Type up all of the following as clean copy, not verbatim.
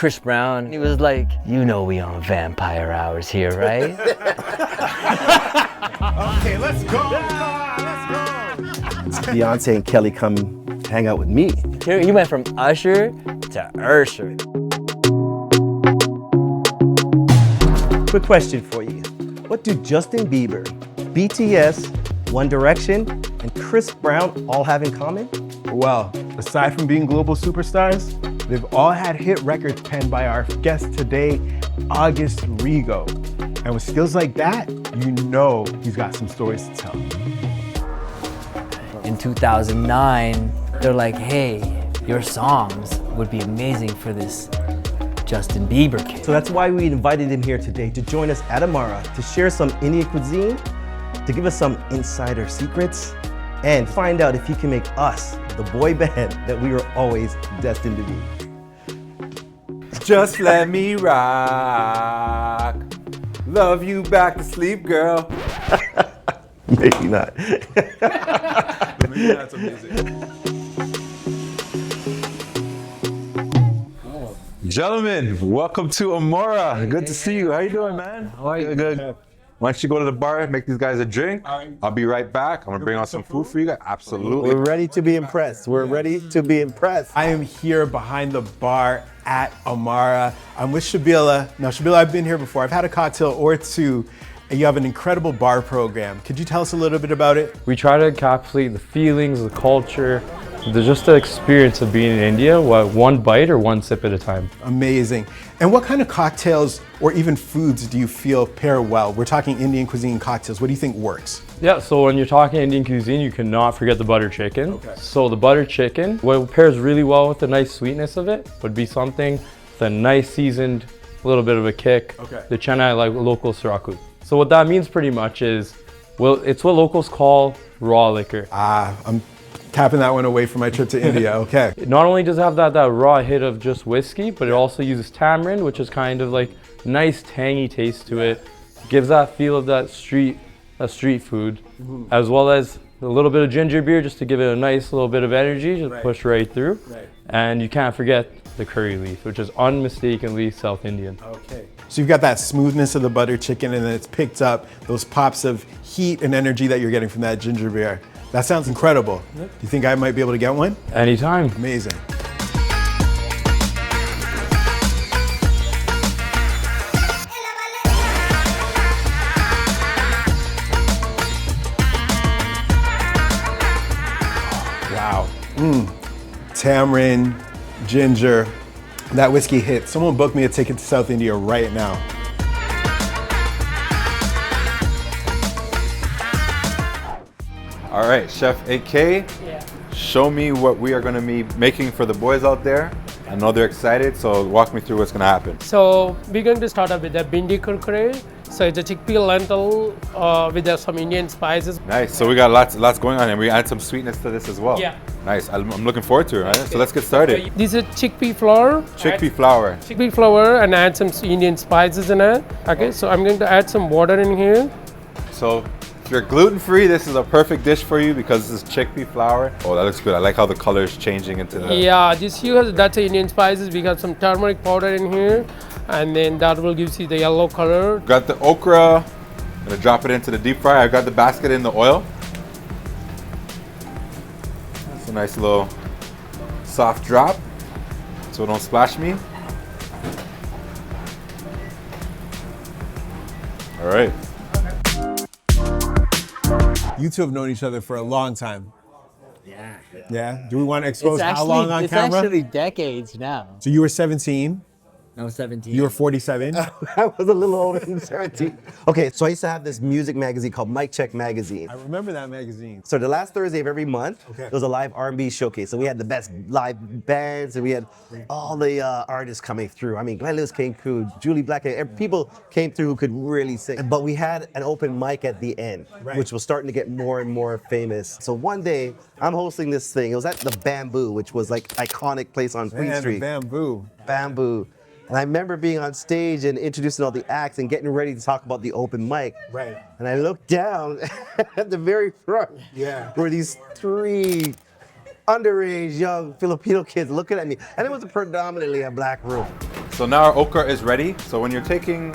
Chris Brown. He was like, you know we on vampire hours here, right? Okay, let's go. Beyonce and Kelly come hang out with me. He went from Usher to Usher. Quick question for you. What do Justin Bieber, BTS, One Direction, and Chris Brown all have in common? Well, aside from being global superstars, they've all had hit records penned by our guest today, August Rigo. And with skills like that, you know he's got some stories to tell. In 2009, they're like, hey, your songs would be amazing for this Justin Bieber kid. So that's why we invited him here today to join us at Aamama to share some Indian cuisine, to give us some insider secrets, and find out if he can make us the boy band that we were always destined to be. Just let me rock. Love you back to sleep, girl. Maybe not. Maybe that's amazing. Gentlemen, welcome to Aamama. Good to see you. How you doing, man? How are you? Good. Why don't you go to the bar, make these guys a drink? I'll be right back. I'm gonna bring out some food for you guys. Absolutely. We're ready to be impressed. We're ready to be impressed. I am here behind the bar at Aamama. I'm with Shabila. Now, Shabila, I've been here before. I've had a cocktail or two, and you have an incredible bar program. Could you tell us a little bit about it? We try to encapsulate the feelings, the culture, just the experience of being in India, one bite or one sip at a time. Amazing. And what kind of cocktails or even foods do you feel pair well? We're talking Indian cuisine cocktails. What do you think works? Yeah, so when you're talking Indian cuisine, you cannot forget the butter chicken. Okay. So the butter chicken, what pairs really well with the nice sweetness of it would be something with a nice seasoned, little bit of a kick. Okay. The chennai, like local siraku. So what that means pretty much is, well, it's what locals call raw liquor. I'm tapping that one away from my trip to India. Okay. It not only does it have that raw hit of just whiskey, but it also uses tamarind, which is kind of like nice tangy taste to it. Gives that feel of that street food, as well as a little bit of ginger beer just to give it a nice little bit of energy to push right through. Right. And you can't forget the curry leaf, which is unmistakably South Indian. Okay. So you've got that smoothness of the butter chicken, and then it's picked up those pops of heat and energy that you're getting from that ginger beer. That sounds incredible. Do you think I might be able to get one? Anytime. Amazing. Wow. Tamarind, ginger, that whiskey hit. Someone book me a ticket to South India right now. All right, Chef AK, show me what we are gonna be making for the boys out there. I know they're excited, so walk me through what's gonna happen. So we're going to start up with the bindi kurkure. So it's a chickpea lentil with some Indian spices. Nice, so we got lots going on, and we add some sweetness to this as well. Yeah. Nice, I'm looking forward to it, right? So let's get started. This is chickpea flour. Chickpea flour. Chickpea flour, and add some Indian spices in it. Okay, so I'm going to add some water in here. So if you're gluten-free, this is a perfect dish for you because this is chickpea flour. Oh, that looks good. I like how the color is changing into the... Yeah, this here, that's Indian spices. We got some turmeric powder in here, and then that will give you the yellow color. Got the okra. I'm gonna drop it into the deep fryer. I got the basket in the oil. That's a nice little soft drop, so it don't splash me. All right. You two have known each other for a long time. Yeah. Yeah? Do we want to expose how long on camera? It's actually decades now. So you were 17, I was 17. you were 47. I was a little older than 17. Okay, so I used to have this music magazine called Mic Check Magazine. I remember that magazine. So the last Thursday of every month, Okay. there was a live R&B showcase. So we had the best live bands, and we had all the artists coming through. I mean, Glenn Lewis came through, Julie Black, people came through who could really sing. But we had an open mic at the end, Right. which was starting to get more and more famous. So one day, I'm hosting this thing. It was at the Bamboo, which was like iconic place on Queen Man, Street. bamboo. Bamboo. And I remember being on stage and introducing all the acts and getting ready to talk about the open mic. Right. And I looked down at the very front. Yeah. Were these three underage young Filipino kids looking at me. And it was predominantly a black room. So So now our okra is ready. So when you're taking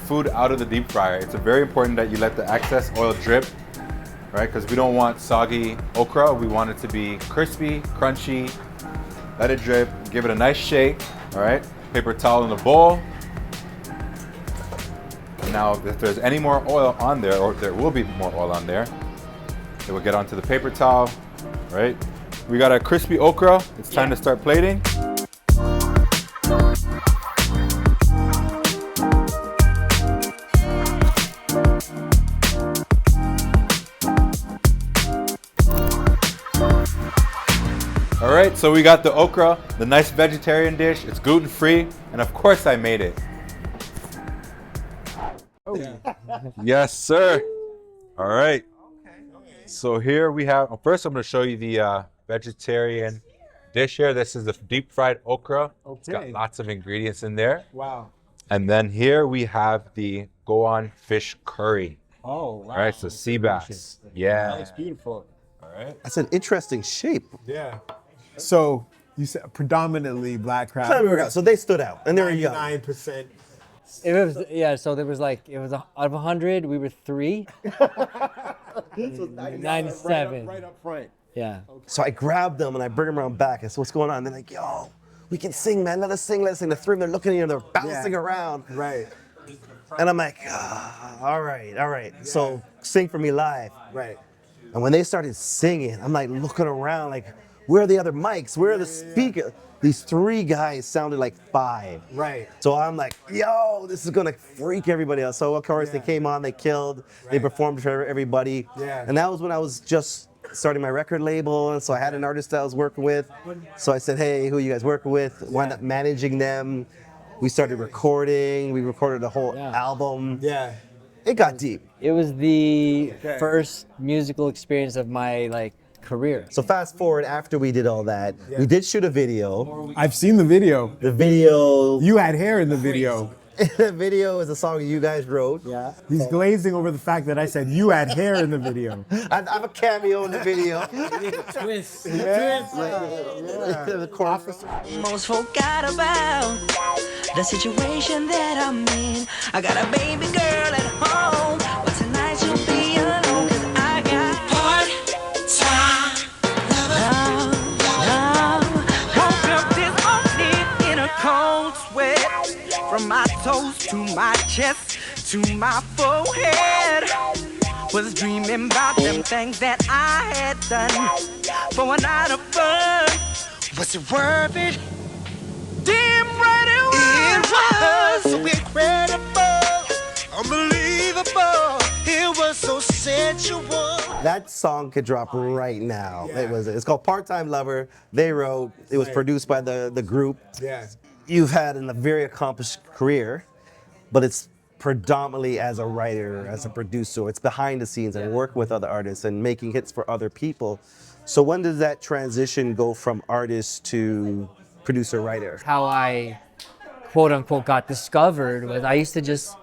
food out of the deep fryer, it's very important that you let the excess oil drip, right? Because we don't want soggy okra. We want it to be crispy, crunchy. Let it drip, give it a nice shake, all right? Paper towel in the bowl. Now, if there's any more oil on there, or there will be more oil on there, it will get onto the paper towel, right? We got a crispy okra. It's time to start plating. All right, so we got the okra, the nice vegetarian dish. It's gluten-free, and of course I made it. Yes, sir. All right. So here we have, first I'm going to show you the vegetarian dish here. This is the deep fried okra. It's got lots of ingredients in there. Wow. And then here we have the go-on fish curry. Oh, wow. All right, so sea bass. Yeah. That's beautiful. All right. That's an interesting shape. Yeah. So you said predominantly black crab. So they stood out, and they're young. 99%. It was, yeah, so there was like, it was out of 100, we were 3. 97. Right up front. Yeah. So I grabbed them and I bring them around back. I said, what's going on? They're like, yo, we can sing, man. Let us sing, let us sing. The three of them, they're looking at you, they're bouncing around. Right. And I'm like, all right. Yeah. So sing for me live. Right. And when they started singing, I'm like looking around, like, where are the other mics? Where are the speakers? These 3 guys sounded like 5. Right. So I'm like, yo, this is gonna freak everybody out. So of course they came on, they killed, they performed for everybody. Yeah. And that was when I was just starting my record label, and so I had an artist that I was working with. So I said, hey, who are you guys working with? Wound up managing them. We started recording. We recorded a whole album. Yeah. It got deep. It was the first musical experience of my career. So fast forward, after we did all that, we did shoot a video. I've seen the video. The video, You had hair in the video. the video is a song you guys wrote. Yeah. He's glazing over the fact that I said you had hair in the video. I have a cameo in the video. Twist. The chorus. Most forgot about the situation that I'm in. I got a baby girl at home, but tonight she'll be alone 'cause I got part-time love. Woke up this morning in a cold sweat, from my toes to my chest to my forehead. Was dreaming about them things that I had done for a night of fun. Was it worth it? Damn right it was. So incredible, unbelievable. It was so sensual. That song could drop right now. It's called Part-Time Lover. They wrote. It was produced by the group. Yeah. You've had a very accomplished career, but it's predominantly as a writer, as a producer. It's behind the scenes and working with other artists and making hits for other people. So when does that transition go from artist to producer-writer? How I, quote unquote, got discovered was I used to just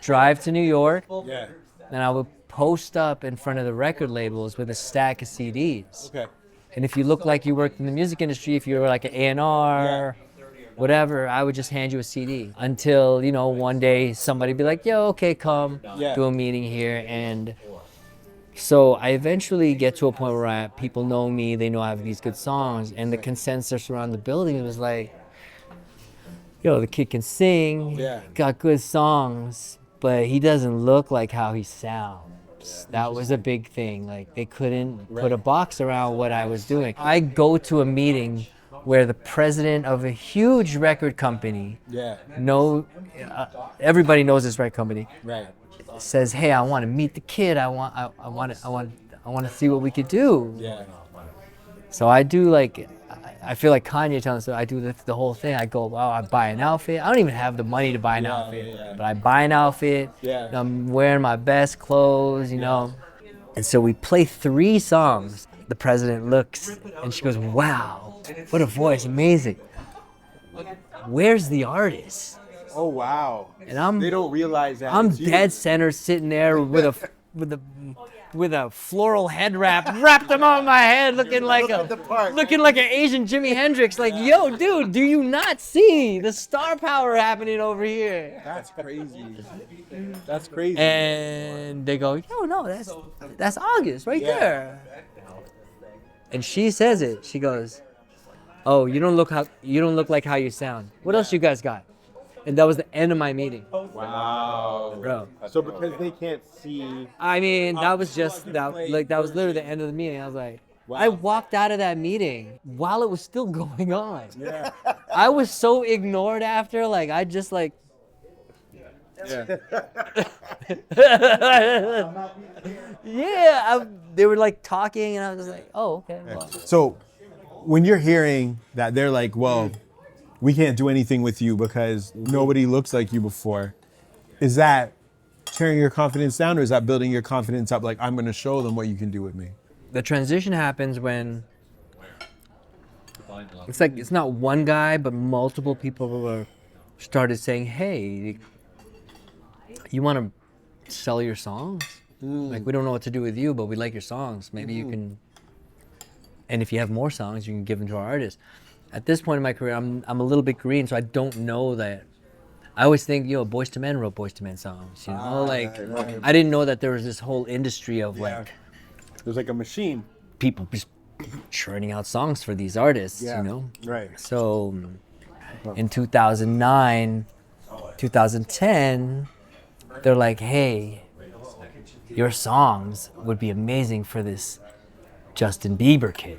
drive to New York Yeah. and I would post up in front of the record labels with a stack of CDs. Okay. And if you look like you worked in the music industry, if you were like an A&R, whatever, I would just hand you a CD until, one day somebody be like, yo, okay, come do a meeting here. And so I eventually get to a point where people know me, they know I have these good songs, and the consensus around the building was like, yo, the kid can sing, got good songs, but he doesn't look like how he sounds. That was a big thing. Like, they couldn't put a box around what I was doing. I go to a meeting where the president of a huge record company, everybody knows this record company, says, "Hey, I want to meet the kid. I want to see what we could do." So I do I feel like Kanye telling us, I do the whole thing. I go, wow, I buy an outfit. I don't even have the money to buy an outfit, but I buy an outfit. I'm wearing my best clothes, And so we play 3 songs. The president looks and she goes, wow, what a voice, amazing. Where's the artist? Oh wow. And They don't realize that. I'm it's you. dead center sitting there with a with a floral head wrapped them on my head, looking like an Asian Jimi Hendrix. Like, yo, dude, do you not see the star power happening over here? That's crazy. That's crazy. And they go, yo, no, that's August right there. And she says it. She goes, oh, you don't look like how you sound. What else you guys got? And that was the end of my meeting. Wow. Bro. So because they can't see. I mean, that was literally the end of the meeting. I was like, I walked out of that meeting while it was still going on. Yeah. I was so ignored after, like, I just like. Yeah. Yeah, they were like talking, and I was like, oh, okay. Well. So when you're hearing that they're like, well, we can't do anything with you because nobody looks like you before, is that tearing your confidence down, or is that building your confidence up? Like, I'm going to show them what you can do with me. The transition happens when it's like it's not one guy, but multiple people started saying, hey, you want to sell your songs? Like, we don't know what to do with you, but we like your songs. Maybe you can, and if you have more songs, you can give them to our artists. At this point in my career, I'm a little bit green, so I don't know that. I always think, Boyz II Men wrote Boyz II Men songs, Right. I didn't know that there was this whole industry of like, there's like a machine. People just churning out songs for these artists, Right. So in 2009, 2010, they're like, hey, your songs would be amazing for this Justin Bieber kid.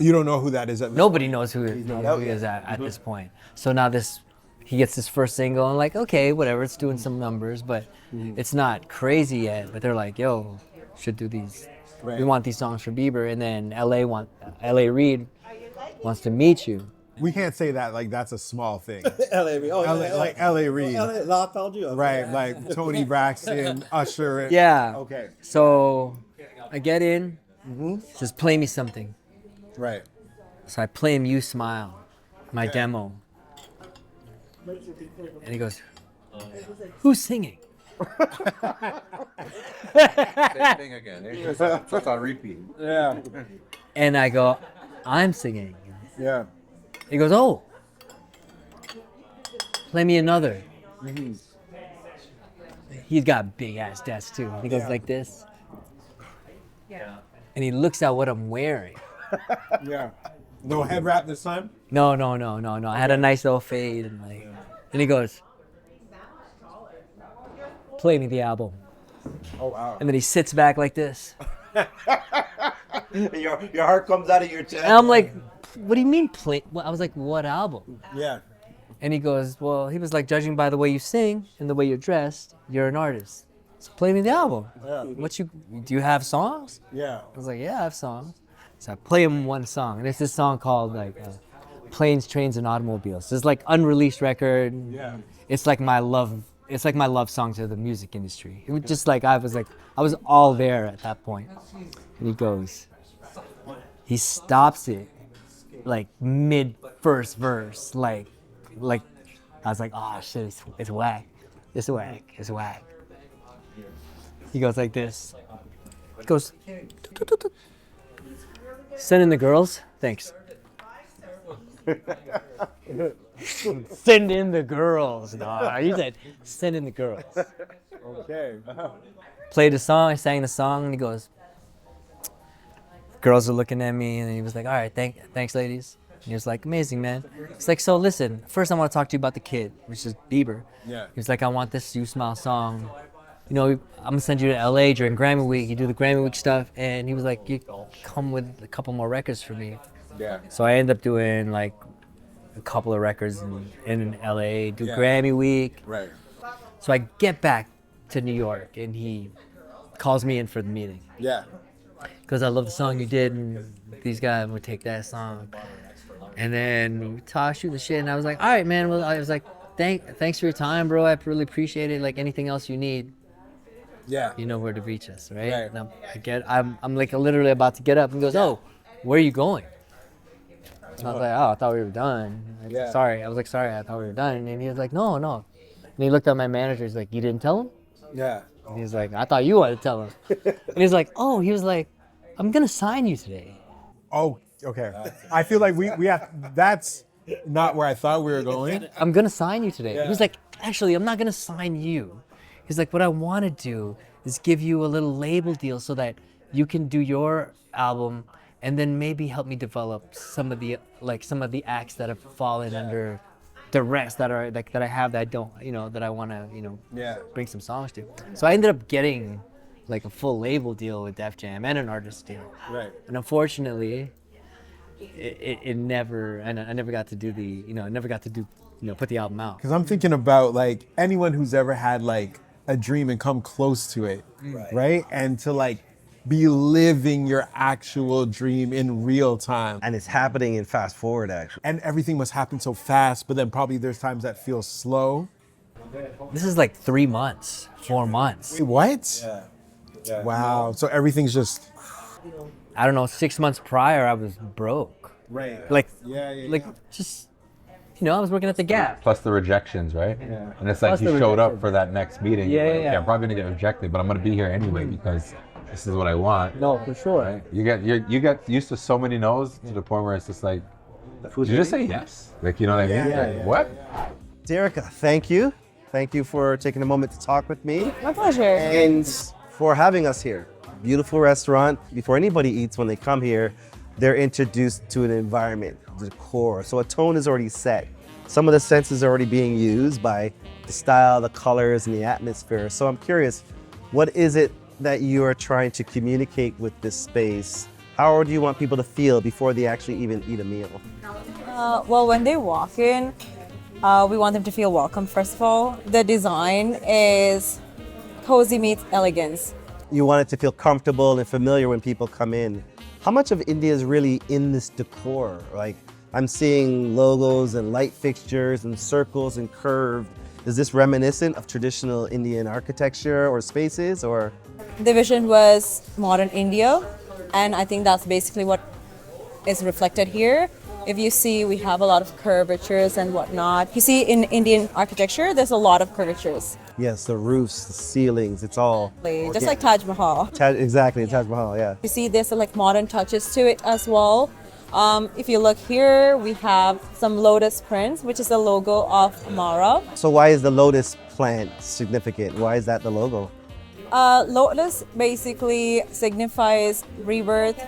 You don't know who that is at this Nobody knows who he is at this point. So now he gets his first single, and like, okay, whatever, it's doing some numbers, but it's not crazy yet. But they're like, yo, should do these. Right. We want these songs for Bieber, and then L.A. Reid wants to meet you. We can't say that like that's a small thing. L.A. Reid. Oh, like L.A. Reid. I told you. Right, like Tony Braxton, Usher. Yeah. Okay. So I get in, says, play me something. Right. So I play him You Smile, my demo. And he goes, who's singing? Same thing again. It's just on repeat. Yeah. And I go, I'm singing. Yeah. He goes, oh, play me another. He's got a big ass desk too. He goes like this. And he looks at what I'm wearing. Yeah. No head wrap this time? No. I had a nice little fade and and he goes, play me the album. Oh, wow. And then he sits back like this. Your heart comes out of your chest. And I'm like, what do you mean play? I was like, what album? Yeah. And he goes, well, he was like, judging by the way you sing and the way you're dressed, you're an artist. So play me the album. Yeah. Do you have songs? Yeah. I was like, yeah, I have songs. So I play him one song, and it's this song called Planes, Trains, and Automobiles. It's like unreleased record. Yeah. It's like my love. It's like my love song to the music industry. It was just like I was all there at that point. And he stops it, like mid first verse, like I was like, oh shit, it's whack, it's whack. He goes like this. He goes, send in the girls, thanks. Send in the girls. No, he said, send in the girls. Okay. Played the song, I sang the song, and he goes, girls are looking at me, and he was like, all right, thanks, ladies. And he was like, amazing, man. It's like, so listen, first I want to talk to you about the kid, which is Bieber. Yeah. He was like, I want this You Smile song. I'm gonna send you to LA during Grammy Week. You do the Grammy Week stuff, and he was like, you come with a couple more records for me. Yeah. So I ended up doing like a couple of records in LA, do Grammy Week. Right. So I get back to New York, and he calls me in for the meeting. Yeah. Because I love the song you did, and these guys would take that song. And then we talked, shoot the shit, and I was like, all right, man. Well, I was like, thanks for your time, bro. I really appreciate it. Like, anything else you need, Yeah. you know where to reach us, right? Right. And I'm like literally about to get up, and he goes, oh, where are you going? And I was like, oh, I thought we were done. Yeah. Sorry, I thought we were done. And he was like, no. And he looked at my manager, he's like, you didn't tell him? Yeah. And he's like, I thought you wanted to tell him. And he's like, oh, he was like, I'm gonna sign you today. Oh, okay. I feel like we have, that's not where I thought we were going. I'm gonna sign you today. He was like, actually, I'm not gonna sign you. He's like, what I want to do is give you a little label deal so that you can do your album and then maybe help me develop some of the acts that have fallen under the rest that are like that I have that I don't, that I want to, bring some songs to. So I ended up getting like a full label deal with Def Jam and an artist deal. Right. And unfortunately, I never got to do put the album out. Because I'm thinking about like anyone who's ever had like a dream and come close to it, right? And to like be living your actual dream in real time. And it's happening in fast forward, actually. And everything must happen so fast, but then probably there's times that feel slow. This is like 3 months, 4 months. Wait, what? Yeah. Wow. So everything's just. I don't know, 6 months prior, I was broke. Right. Like, Yeah. just, I was working at the Gap. Plus the rejections, right? Yeah. And it's like Plus you the showed up rejection. for that next meeting. Yeah, You're like, yeah. I'm probably gonna get rejected, but I'm gonna be here anyway because this is what I want. No, for sure. Right? You get used to so many no's to the point where it's just like, did you just say yes? Like, you know what I mean? Yeah, Like, yeah. what? Derica, thank you. Thank you for taking a moment to talk with me My pleasure. and for having us here. Beautiful restaurant. Before anybody eats, when they come here, they're introduced to an environment, decor. So a tone is already set. Some of the senses are already being used by the style, the colors, and the atmosphere. So I'm curious, what is it that you are trying to communicate with this space? How do you want people to feel before they actually even eat a meal? Well, when they walk in, we want them to feel welcome, first of all. The design is cozy meets elegance. You want it to feel comfortable and familiar when people come in. How much of India is really in this decor? Like, I'm seeing logos and light fixtures and circles and curved. Is this reminiscent of traditional Indian architecture or spaces, or? The vision was modern India, and I think that's basically what is reflected here. If you see, we have a lot of curvatures and whatnot. You see, in Indian architecture, there's a lot of curvatures. Yes, the roofs, the ceilings, it's all. Just like Taj Mahal. Exactly, Taj Mahal, yeah. You see, there's like modern touches to it as well. If you look here, we have some lotus prints, which is the logo of Aamama. So why is the lotus plant significant? Why is that the logo? Lotus basically signifies rebirth,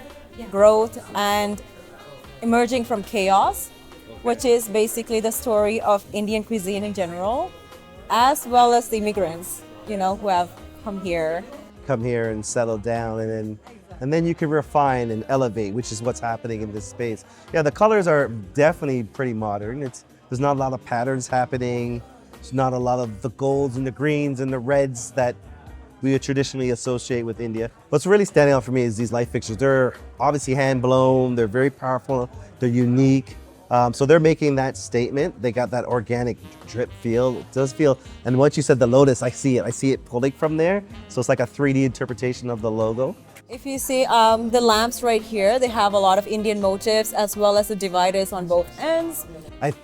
growth, and emerging from chaos, which is basically the story of Indian cuisine in general, as well as the immigrants, who have come here. Come here and settle down, and then you can refine and elevate, which is what's happening in this space. Yeah, the colors are definitely pretty modern. There's not a lot of patterns happening. There's not a lot of the golds and the greens and the reds that we would traditionally associate with India. What's really standing out for me is these light fixtures. They're obviously hand blown, they're very powerful, they're unique. So they're making that statement. They got that organic drip feel. It does feel, and once you said the lotus, I see it pulling from there. So it's like a 3D interpretation of the logo. If you see the lamps right here, they have a lot of Indian motifs as well as the dividers on both ends.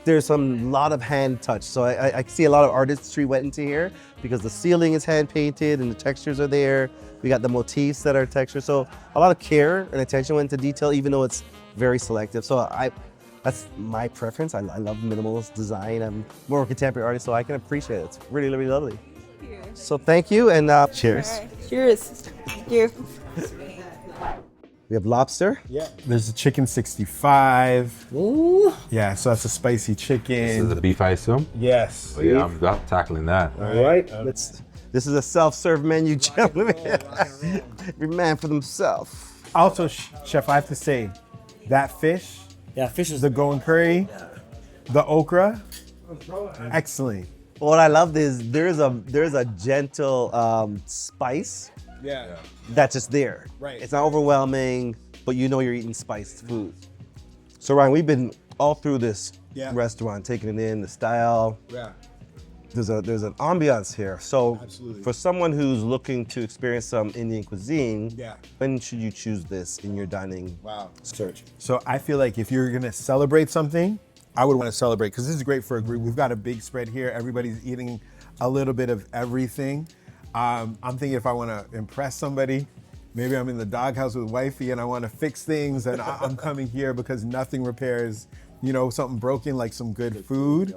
There's a lot of hand touch. So I see a lot of artistry went into here because the ceiling is hand painted and the textures are there. We got the motifs that are textured. So a lot of care and attention went into detail, even though it's very selective. So that's my preference. I love minimalist design. I'm more of a contemporary artist, so I can appreciate it. It's really, really lovely. So thank you and cheers. All right. Cheers. Thank you. We have lobster. Yeah. There's a chicken 65. Ooh. Yeah, so that's a spicy chicken. This is the beef, I assume? Yes. Oh, yeah, I'm tackling that. All right. This is a self-serve menu, gentlemen. Every man for themselves. Also, Chef, I have to say, that fish, Yeah, fish is the golden curry, the okra, excellent. What I love is there's a gentle spice that's just there. Right. It's not overwhelming, but you're eating spiced food. So Ryan, we've been all through this restaurant, taking it in, the style. Yeah. There's an ambiance here. So Absolutely. for someone who's looking to experience some Indian cuisine, Yeah. when should you choose this in your dining search? So I feel like if you're gonna celebrate something, I would want to celebrate because this is great for a group. We've got a big spread here. Everybody's eating a little bit of everything. I'm thinking if I want to impress somebody, maybe I'm in the doghouse with wifey and I want to fix things, and I'm coming here because nothing repairs, you know, something broken like some good food.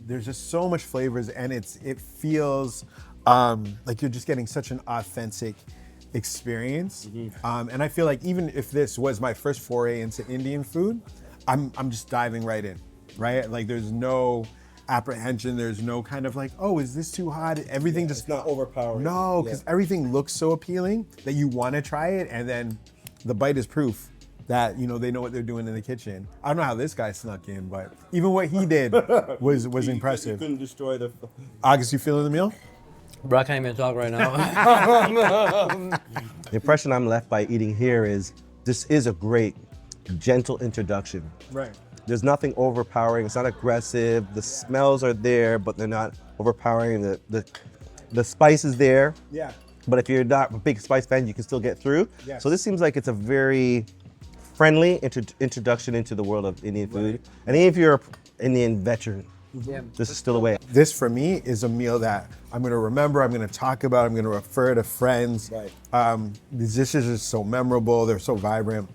There's just so much flavors, and it feels like you're just getting such an authentic experience. And I feel like even if this was my first foray into Indian food, I'm just diving right in, right? Like there's no apprehension, there's no kind of like, oh, is this too hot? Everything just not overpowering. No, because everything looks so appealing that you want to try it, and then the bite is proof that, you know, they know what they're doing in the kitchen. I don't know how this guy snuck in, but even what he did was impressive. Couldn't destroy the. August, you feeling the meal? Bro, I can't even talk right now. The impression I'm left by eating here is this is a great, gentle introduction. Right. There's nothing overpowering. It's not aggressive. The smells are there, but they're not overpowering. The spice is there. Yeah. But if you're not a big spice fan, you can still get through. Yes. So this seems like it's a very friendly introduction into the world of Indian food. And even if you're an Indian veteran, this is still a way. This for me is a meal that I'm gonna remember, I'm gonna talk about, I'm gonna refer to friends. Right. These dishes are so memorable, they're so vibrant.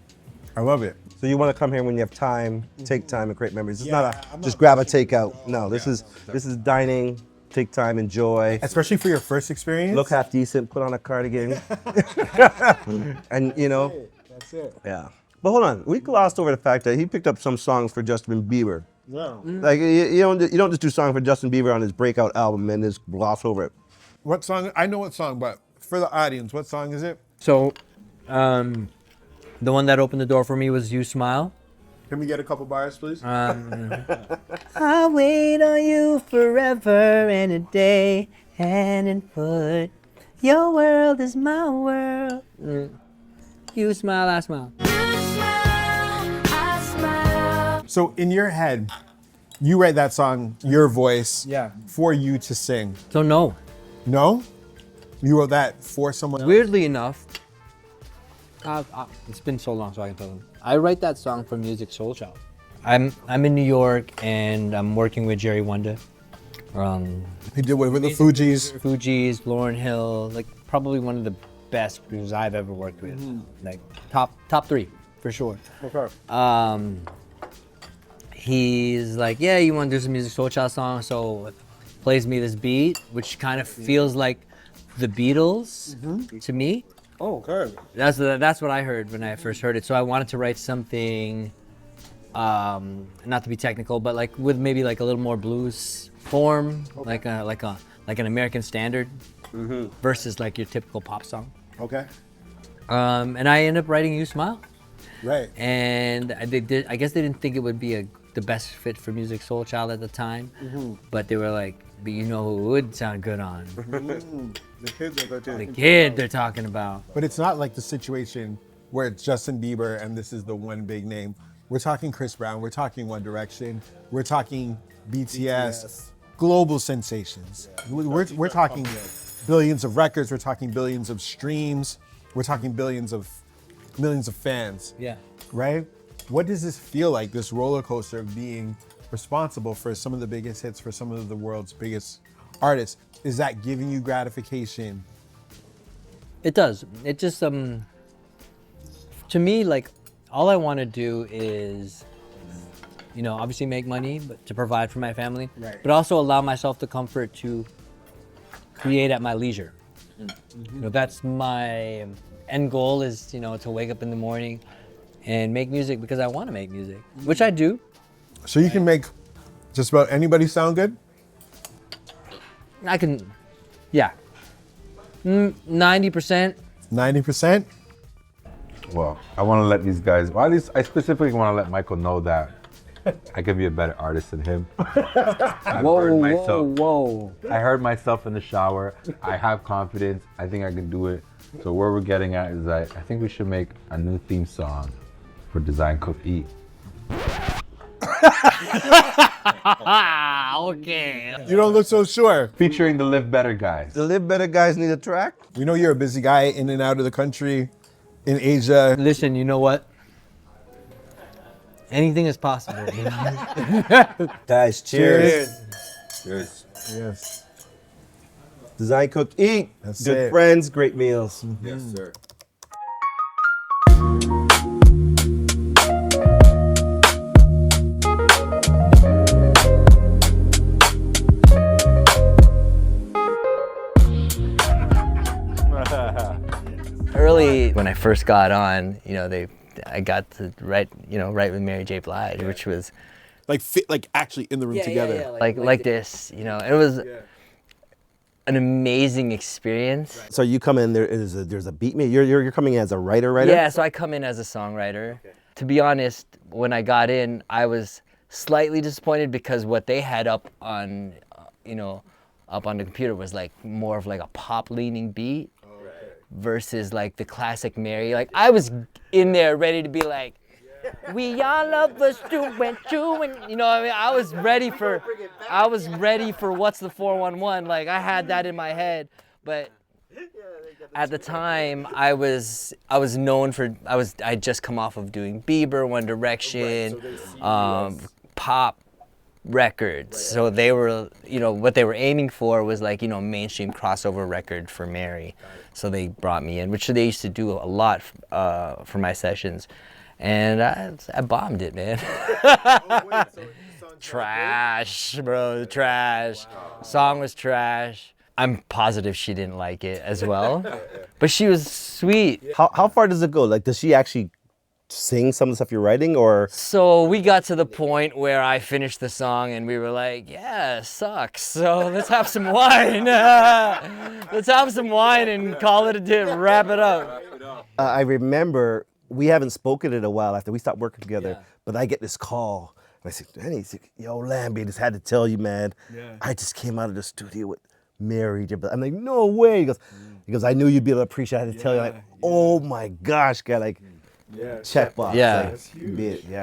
I love it. So you want to come here when you have time, take time and create memories. It's not just grab a takeout. No, this is dining, take time, enjoy. Especially for your first experience. Look half decent, put on a cardigan. And you know. That's it. Yeah. But hold on, we glossed over the fact that he picked up some songs for Justin Bieber. Yeah. Like you don't just do songs for Justin Bieber on his breakout album and just gloss over it. What song? I know what song, but for the audience, what song is it? So, the one that opened the door for me was You Smile. Can we get a couple bars, please? I'll wait on you forever and a day, hand and foot. Your world is my world. You smile, I smile. So in your head, you write that song, your voice, Yeah. for you to sing. So no, No? You wrote that for someone else? weirdly enough, it's been so long, so I can tell them. I write that song for Musiq Soulchild. I'm in New York and I'm working with Jerry Wonder. He did what with the Fugees? Fugees, Lauryn Hill, like probably one of the best producers I've ever worked with. Like top three for sure. Okay. He's like, yeah, you want to do some Musiq Soulchild song? So plays me this beat, which kind of feels like the Beatles to me. Oh, okay. That's what I heard when I first heard it. So I wanted to write something, not to be technical, but like with maybe like a little more blues form, like an American standard versus like your typical pop song. Okay. And I ended up writing You Smile. Right. And I guess they didn't think it would be the best fit for Musiq Soulchild at the time, but they were like, but you know who it would sound good on? The kids are The kid they're talking about. But it's not like the situation where it's Justin Bieber and this is the one big name. We're talking Chris Brown, we're talking One Direction, we're talking BTS. Global sensations. We're talking billions of records, we're talking billions of streams, we're talking millions of fans. Yeah. Right? What does this feel like, this roller coaster of being responsible for some of the biggest hits for some of the world's biggest artists? Is that giving you gratification? It does. It just to me, like, all I want to do is, you know, obviously make money, but to provide for my family, Right. but also allow myself the comfort to create at my leisure. You know, that's my end goal is, you know, to wake up in the morning and make music because I want to make music, which I do. So you can make just about anybody sound good? I can, yeah. 90%. 90%? Well, I want to let these guys, well, at least I specifically want to let Michael know that I can be a better artist than him. Whoa. I heard myself in the shower. I have confidence. I think I can do it. So where we're getting at is that I think we should make a new theme song for Design, Cook, Eat. Okay. You don't look so sure. Featuring the Live Better guys. The Live Better guys need a track. We know you're a busy guy in and out of the country, in Asia. Listen, you know what? Anything is possible. Guys, cheers. Yes. Design, cook, eat. That's Good it. friends, great meals. Yes, sir. Early when I first got on, I got to write with Mary J. Blige, which was Like actually in the room together. like this, and it was an amazing experience. So you come in, there's a beat me. You're coming in as a writer. Yeah, so I come in as a songwriter. To be honest, when I got in, I was slightly disappointed because what they had up on, up on the computer was like more of like a pop leaning beat versus like the classic Mary. Like I was in there ready to be like, we all love us doing, and I was ready for what's the 411. Like I had that in my head, but at the time I was known for I'd just come off of doing Bieber, One Direction, pop records. So they were, what they were aiming for was like, mainstream crossover record for Mary. So they brought me in, which they used to do a lot for my sessions. And I bombed it, man. Trash, bro, trash. Song was trash. I'm positive she didn't like it as well, but she was sweet. How far does it go? Like, does she actually sing some of the stuff you're writing, or? So we got to the point where I finished the song and we were like, yeah, it sucks. So let's have some wine. Let's have some wine and call it a day, wrap it up. I remember we haven't spoken in a while after we stopped working together, but I get this call. And I said, Danny, yo, Lambie, just had to tell you, man. I just came out of the studio with Mary J. I'm like, no way. He goes, I knew you'd be able to appreciate it. I had to tell you, like, oh my gosh, guy, like, checkbox. Yeah.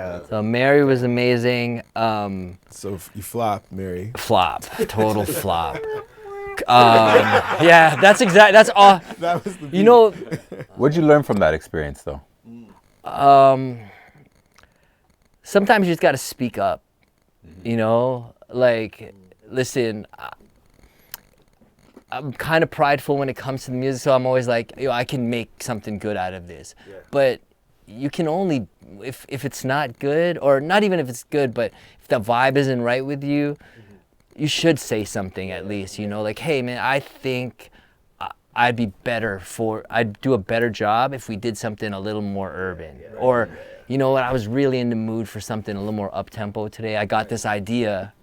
Like, So Mary was amazing. So you flop, Mary. Flop, total flop. Yeah, that's all. That was the What'd you learn from that experience, though? Sometimes you just got to speak up, like, listen, I'm kind of prideful when it comes to the music, so I'm always like, I can make something good out of this. But you can only, if it's not good, or not even if it's good, but if the vibe isn't right with you, you should say something at least, like, hey man, I think I'd do a better job if we did something a little more urban. Or, you know what, I was really in the mood for something a little more up-tempo today. I got this idea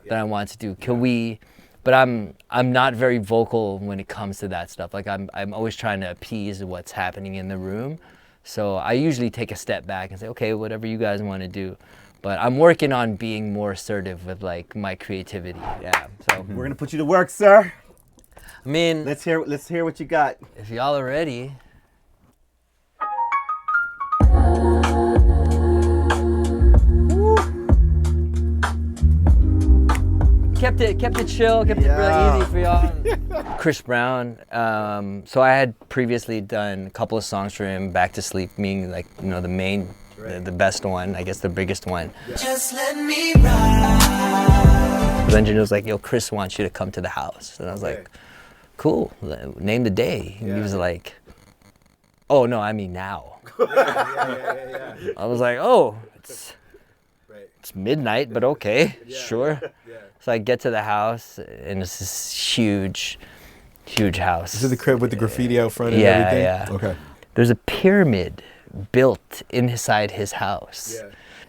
that I want to do. Can we, but I'm not very vocal when it comes to that stuff. Like I'm always trying to appease what's happening in the room. So I usually take a step back and say, okay, whatever you guys want to do. But I'm working on being more assertive with like my creativity. Yeah. So we're gonna put you to work, sir. I mean, let's hear what you got. If y'all are ready. Kept it chill, kept it really easy for y'all. Chris Brown. So I had previously done a couple of songs for him, Back to Sleep, meaning like, the main, the best one, I guess the biggest one. Just let me ride. The engineer was like, yo, Chris wants you to come to the house. And I was like, cool, name the day. And he was like, oh no, I mean now. I was like, oh, it's midnight, but okay, sure. So I get to the house, and it's this huge house. This is the crib with the graffiti out front and everything? Yeah. Okay. There's a pyramid built inside his house.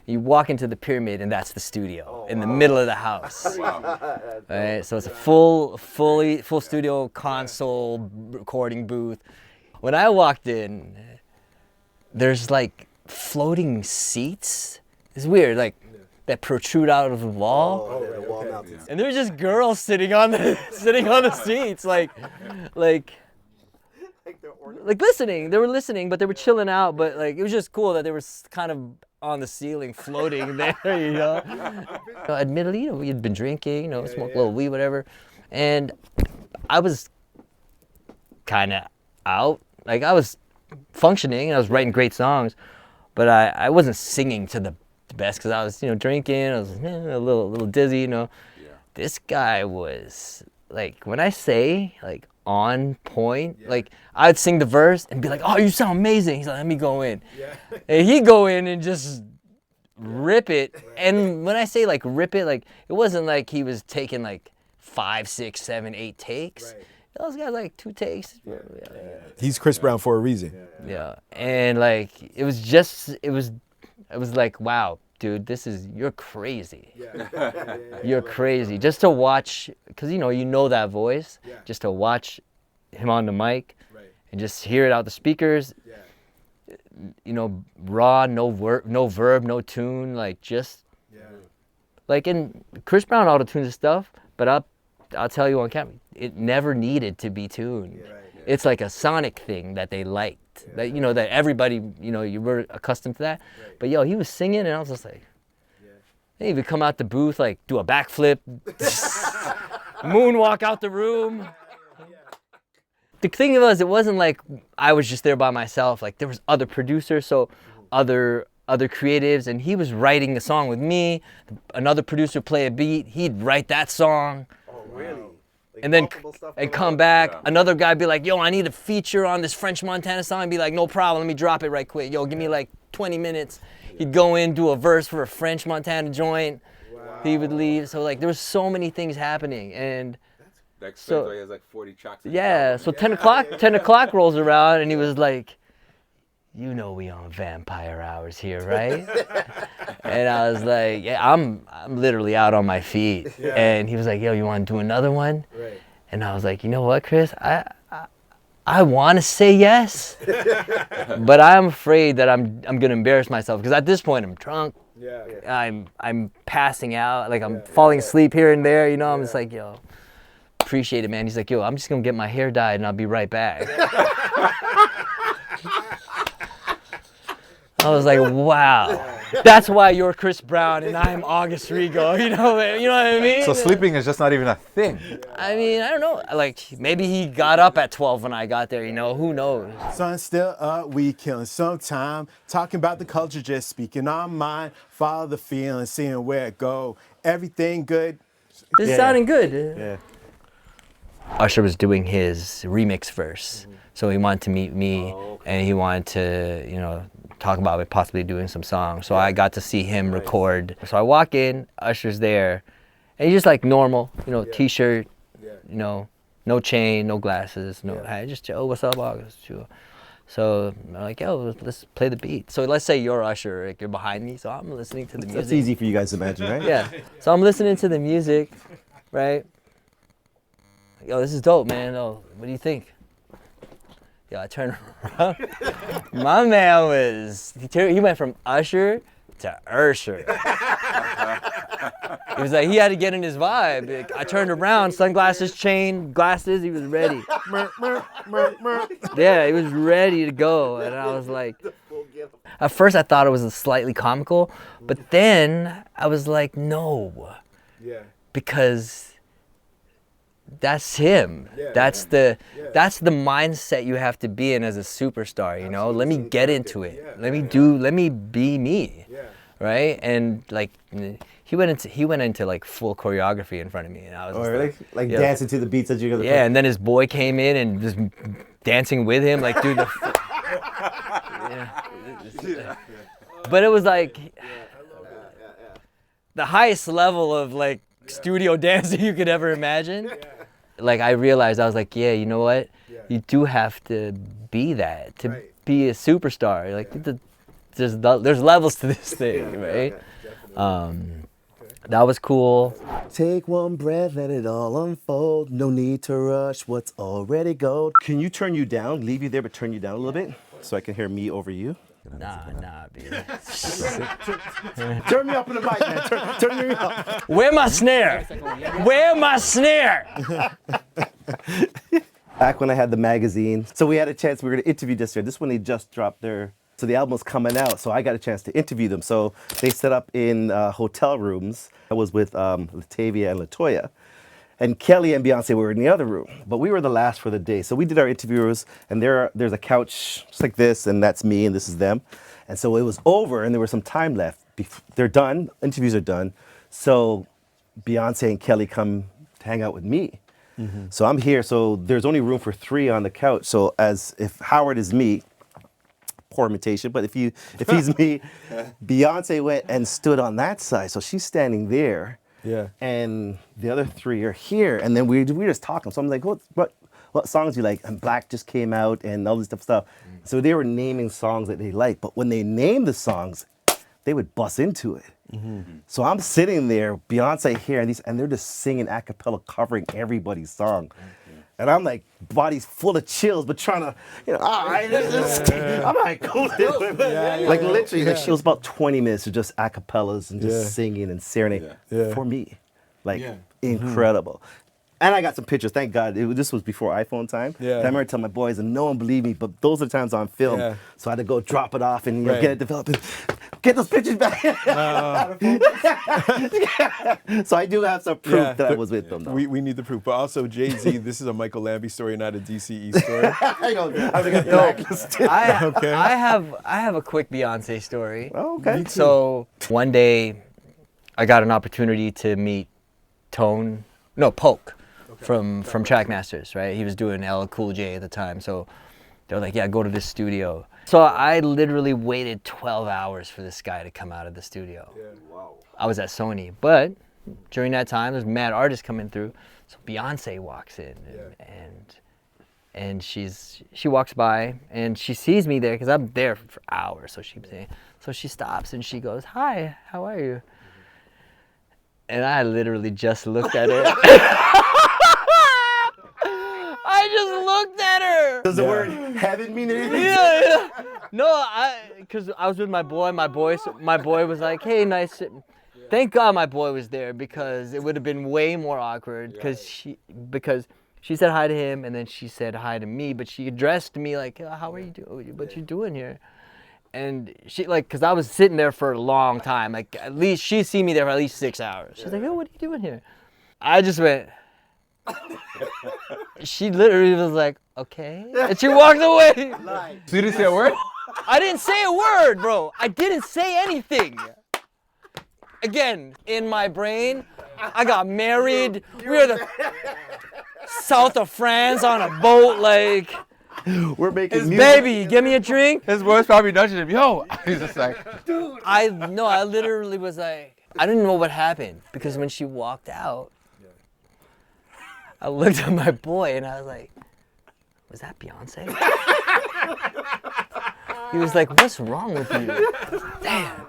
You walk into the pyramid, and that's the studio in the middle of the house. Right? So it's a full studio, console, recording booth. When I walked in, there's like floating seats. It's weird, like that protrude out of the wall. And there's just girls sitting on the seats, like listening. They were listening, but they were chilling out. But like it was just cool that they were kind of on the ceiling, floating there. Admittedly, we had been drinking, smoked a little weed, whatever, and I was kind of out. Like I was functioning, I was writing great songs, but I wasn't singing to the best because I was, drinking. I was a little dizzy, This guy was like when I say like on point, like I'd sing the verse and be like, "Oh, you sound amazing." He's like, "Let me go in," and he'd go in and just rip it. And when I say like rip it, like it wasn't like he was taking like 5, 6, 7, 8 takes. Those guys like 2 takes. He's Chris Brown for a reason. Yeah, and like it was like, wow, dude, you're crazy. You're crazy. Just to watch, because you know that voice, just to watch him on the mic and just hear it out the speakers, you know, raw, no verb, no tune, like just, like, in Chris Brown auto-tunes his stuff, but I'll tell you on camera, it never needed to be tuned. It's like a sonic thing that they liked. That, you know, that everybody, you know, you were accustomed to that. But yo, he was singing and I was just like, he would come out the booth, like do a backflip, moonwalk out the room. The thing was, it wasn't like I was just there by myself. Like there was other producers, so other creatives, and he was writing the song with me. Another producer play a beat, he'd write that song. Oh, really? Like and then come back. Yeah. Another guy be like, "Yo, I need a feature on this French Montana song." I'd be like, "No problem, let me drop it right quick. Yo, give me like 20 minutes." He'd go in, do a verse for a French Montana joint. Wow. He would leave. So like there was so many things happening, and That so explains why he has like 40 tracks. yeah. So 10 o'clock rolls around, and he was like, "You know we on vampire hours here, right?" And I was like, "Yeah, I'm literally out on my feet." And he was like, "Yo, you want to do another one?" And I was like, "You know what, Chris? I want to say yes, but I'm afraid that I'm gonna embarrass myself because at this point I'm drunk. I'm passing out, like I'm falling asleep here and there. You know, I'm just like, yo, appreciate it, man. He's like, yo, I'm just gonna get my hair dyed and I'll be right back. I was like, wow. That's why you're Chris Brown and I'm August Rigo. You know what I mean? So sleeping is just not even a thing. I mean, I don't know. Like maybe he got up at 12 when I got there. You know, who knows? Sun's still up, we killing some time. Talking about the culture, just speaking our mind. Follow the feeling, seeing where it go. Everything good. This is sounding good. Yeah. Usher was doing his remix verse, so he wanted to meet me, and he wanted to, you know, talk about it, possibly doing some songs. So I got to see him record. So I walk in, Usher's there, and he's just like normal, you know, t-shirt, you know, no chain, no glasses, no hat, just, "Oh, what's up, August?" So I'm like, "Yo, let's play the beat." So let's say you're Usher, like you're behind me, so I'm listening to the music. That's easy for you guys to imagine, right? Yeah. So I'm listening to the music, right? Yo, this is dope, man. Oh, what do you think? Yo, I turned around. My man he went from Usher to Usher. He was like, he had to get in his vibe. Like, I turned around, sunglasses, chain, glasses, he was ready. Yeah, he was ready to go. And I was like, at first I thought it was slightly comical, but then I was like, no. Because that's him. That's the mindset you have to be in as a superstar, you know? Let me get into it. Let me be me. Right? And like he went into like full choreography in front of me, and I was just like dancing to the beats that you're gonna play. and then his boy came in and just dancing with him, like, dude. But it was like the highest level of like studio dancing you could ever imagine. Like I realized, I was like, yeah, you know what? You do have to be that to be a superstar. Like there's levels to this thing, right? That was cool. Take one breath, let it all unfold. No need to rush what's already gold. Can you turn you down? Leave you there, but turn you down a little bit so I can hear me over you. Nah, baby. Turn me up in the mic, man. Turn me up. Where my snare? Where my snare? Back when I had the magazine, so we had a chance, we were going to interview this year. This one, they just dropped so the album's coming out, so I got a chance to interview them. So they set up in hotel rooms. I was with Latavia and Latoya. And Kelly and Beyonce were in the other room, but we were the last for the day. So we did our interviews, and there's a couch just like this, and that's me, and this is them. And so it was over, and there was some time left. They're done, interviews are done. So Beyonce and Kelly come to hang out with me. So I'm here. So there's only room for 3 on the couch. So as if Howard is me, poor imitation, but if he's me, Beyonce went and stood on that side. So she's standing there. Yeah. And the other 3 are here. And then we're just talking. So I'm like, what songs do you like? And Black just came out and all this stuff. So they were naming songs that they like. But when they named the songs, they would bust into it. So I'm sitting there, Beyonce here, and they're just singing a cappella, covering everybody's song. And I'm like, body's full of chills, but trying to, all right, I'm like, cool. Like literally, like, it was about 20 minutes of just a cappellas and just singing and serenading for me. Like, incredible. And I got some pictures, thank God. This was before iPhone time. And I remember telling my boys, and no one believed me, but those are the times on film. So I had to go drop it off and get it developed. Get those pictures back. So I do have some proof that I was with them, though. We need the proof. But also, Jay-Z, this is a Michael Lambie story, not a DCE story. I have a quick Beyonce story. Oh, okay. So one day, I got an opportunity to meet Poke from Trackmasters, right? He was doing LL Cool J at the time, so they were like, yeah, go to this studio. So I literally waited 12 hours for this guy to come out of the studio. Wow. I was at Sony, but during that time, there's mad artists coming through. So Beyonce walks in, and she walks by, and she sees me there because I'm there for hours. So she stops and she goes, "Hi, how are you?" And I literally just looked at her. I just looked at her. Does the word heaven mean anything? Yeah. No, because I was with my boy. My boy was like, "Hey, nice." Thank God my boy was there, because it would have been way more awkward. Because she said hi to him, and then she said hi to me, but she addressed me like, "How are you doing? What you doing here?" And she, like, because I was sitting there for a long time, like, at least she'd seen me there for at least 6 hours. She's like, "Oh, what are you doing here?" I just went. She literally was like, "Okay," and she walked away. So you didn't say a word? I didn't say a word, bro. I didn't say anything. Again, in my brain, I got married. We were the south of France on a boat, like. We're making music. Baby, give me a drink. His boy's probably nudging him. Yo, he's just like, Dude. I literally was like, I didn't know what happened, because when she walked out, I looked at my boy and I was like, "Was that Beyonce?" He was like, "What's wrong with you?" Damn.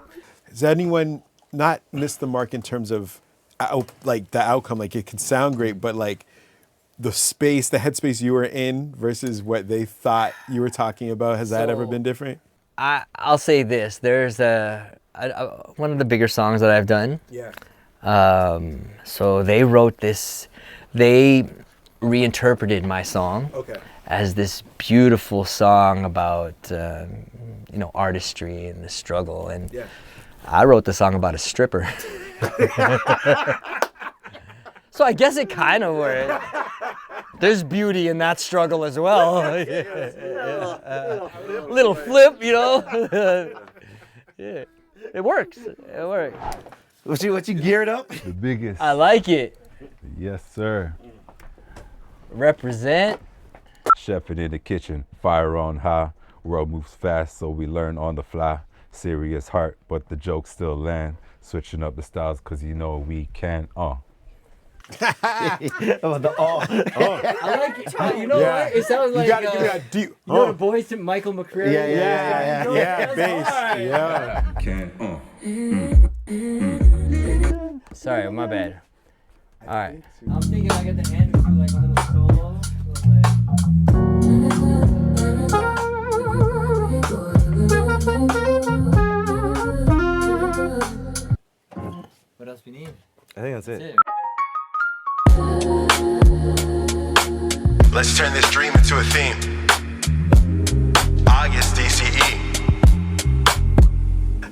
Has anyone not missed the mark in terms of like the outcome? Like, it could sound great, but like the headspace you were in versus what they thought you were talking about, has that ever been different? I'll say this. There's one of the bigger songs that I've done. Yeah. So they wrote this. They reinterpreted my song as this beautiful song about artistry and the struggle, and I wrote the song about a stripper. So I guess it kind of worked. There's beauty in that struggle as well. Little flip, Yeah, it works. It works. What you geared up? The biggest. I like it. Yes, sir. Represent. Chefing in the kitchen, fire on high. World moves fast, so we learn on the fly. Serious heart, but the jokes still land. Switching up the styles, cause we can. I like it. You know what? It sounds like you gotta give me that deep. the voice to Michael McCreary. Yeah, bass. Sorry, my bad. All right. I'm thinking I get the end to like a little solo. What else we need? I think that's it. Let's turn this dream into a theme. August DCE.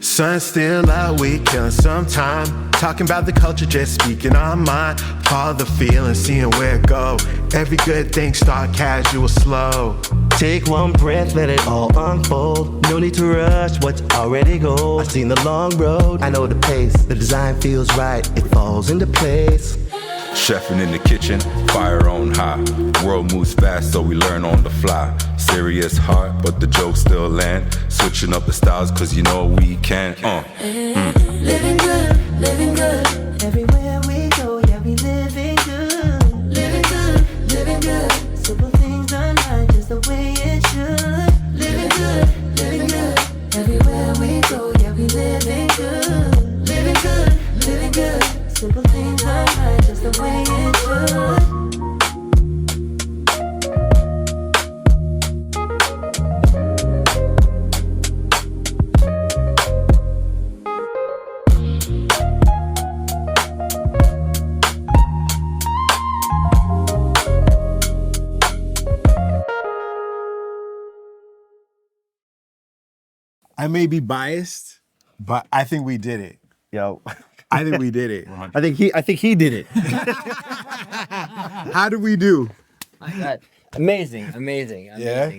Sun still out, we killing some time. Talking about the culture, just speaking our mind. Follow the feeling, seeing where it go. Every good thing start casual, slow. Take one breath, let it all unfold. No need to rush what's already gold. I've seen the long road, I know the pace. The design feels right, it falls into place. Chefing in the kitchen. kitchen, fire on high. World moves fast, so we learn on the fly. Serious heart, but the jokes still land. Switching up the styles, cause you know we can. Living good, everywhere we go, yeah, we living good. Living good, simple things done right, just the way it should. Living good, everywhere we go, yeah, we living good. Living good, simple things done right, just the way it should. I may be biased, but I think we did it. Yo, I think we did it. I think he did it. How did we do? My God. Amazing. Yeah?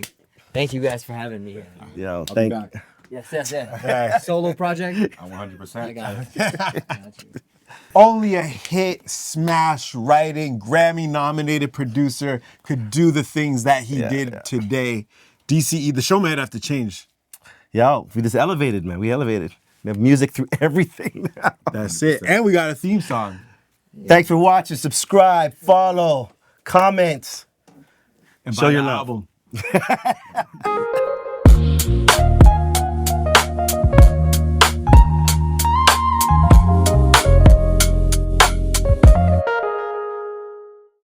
Thank you guys for having me here. Yo, I'll thank be back. Yes. Solo project? I'm 100%. I got it. Only a hit, smash writing, Grammy-nominated producer could do the things that he did today. DCE, the show might have to change. Yo, we just elevated, man. We elevated. We have music through everything. That's it. And we got a theme song. Thanks for watching. Subscribe, follow, comment. And Show buy your the love. album.